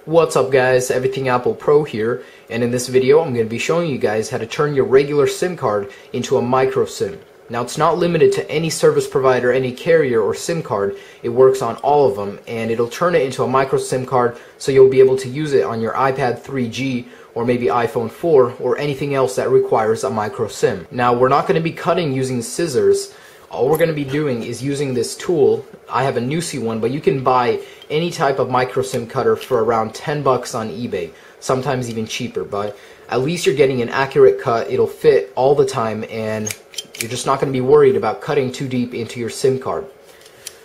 What's up guys, Everything Apple Pro here, and in this video I'm going to be showing you guys how to turn your regular SIM card into a micro SIM. Now it's not limited to any service provider, any carrier or SIM card. It works on all of them, and it'll turn it into a micro SIM card so you'll be able to use it on your iPad 3G or maybe iPhone 4 or anything else that requires a micro SIM. Now we're not going to be cutting using scissors. All we're going to be doing is using this tool. I have a Nusi one, but you can buy any type of micro SIM cutter for around 10 bucks on eBay, sometimes even cheaper, but at least you're getting an accurate cut. It'll fit all the time and you're just not going to be worried about cutting too deep into your SIM card.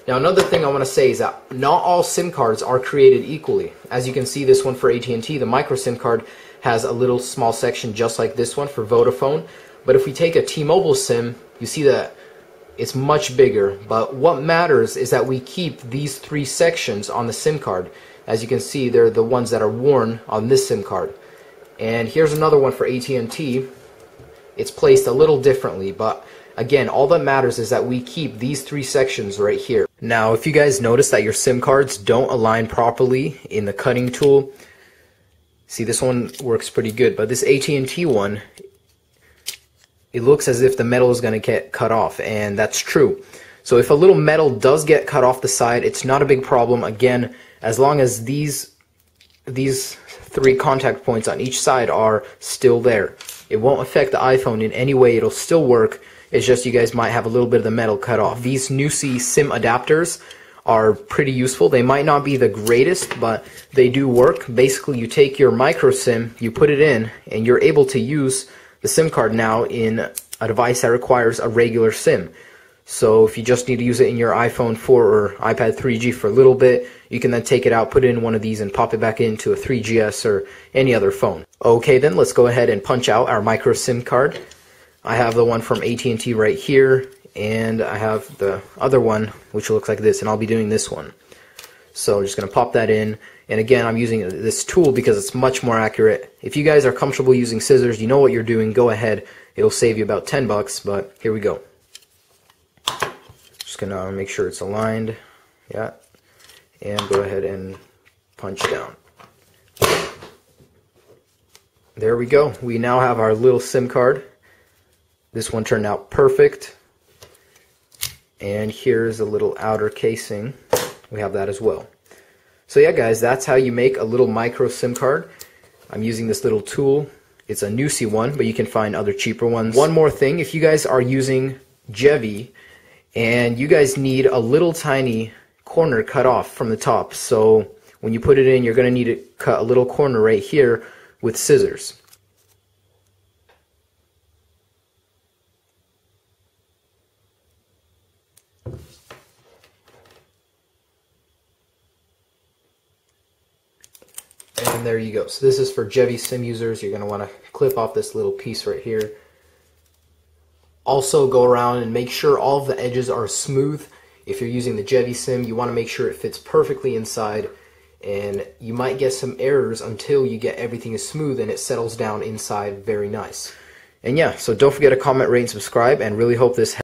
Now another thing I want to say is that not all SIM cards are created equally. As you can see, this one for AT&T, the micro SIM card has a little small section just like this one for Vodafone, but if we take a T-Mobile SIM, you see that it's much bigger, but what matters is that we keep these three sections on the SIM card. As you can see, they're the ones that are worn on this SIM card. And here's another one for AT&T. It's placed a little differently, but again, all that matters is that we keep these three sections right here. Now, if you guys notice that your SIM cards don't align properly in the cutting tool, see, this one works pretty good, but this AT&T one, it looks as if the metal is going to get cut off, and that's true. So if a little metal does get cut off the side, it's not a big problem. Again, as long as these three contact points on each side are still there, it won't affect the iPhone in any way. It'll still work. It's just you guys might have a little bit of the metal cut off. These Nusi SIM adapters are pretty useful. They might not be the greatest, but they do work. Basically, you take your micro SIM, you put it in, and you're able to use the SIM card now in a device that requires a regular SIM. So if you just need to use it in your iPhone 4 or iPad 3G for a little bit, you can then take it out, put it in one of these, and pop it back into a 3GS or any other phone. Okay, then let's go ahead and punch out our micro SIM card. I have the one from AT&T right here, and I have the other one which looks like this, and I'll be doing this one. So I'm just going to pop that in, and again, I'm using this tool because it's much more accurate. If you guys are comfortable using scissors, you know what you're doing, go ahead. It'll save you about 10 bucks, but here we go. Just going to make sure it's aligned, yeah, and go ahead and punch down. There we go. We now have our little SIM card. This one turned out perfect. And here's a little outer casing. We have that as well. So yeah guys, that's how you make a little micro SIM card. I'm using this little tool. It's a Nusi one, but you can find other cheaper ones. One more thing, if you guys are using Jevi and you guys need a little tiny corner cut off from the top, so when you put it in, you're going to need to cut a little corner right here with scissors. And there you go. So this is for Jevi SIM users. You're going to want to clip off this little piece right here. Also go around and make sure all of the edges are smooth. If you're using the Jevi SIM, you want to make sure it fits perfectly inside, and you might get some errors until you get everything is smooth and it settles down inside very nice. And yeah, so don't forget to comment, rate, and subscribe, and really hope this helps.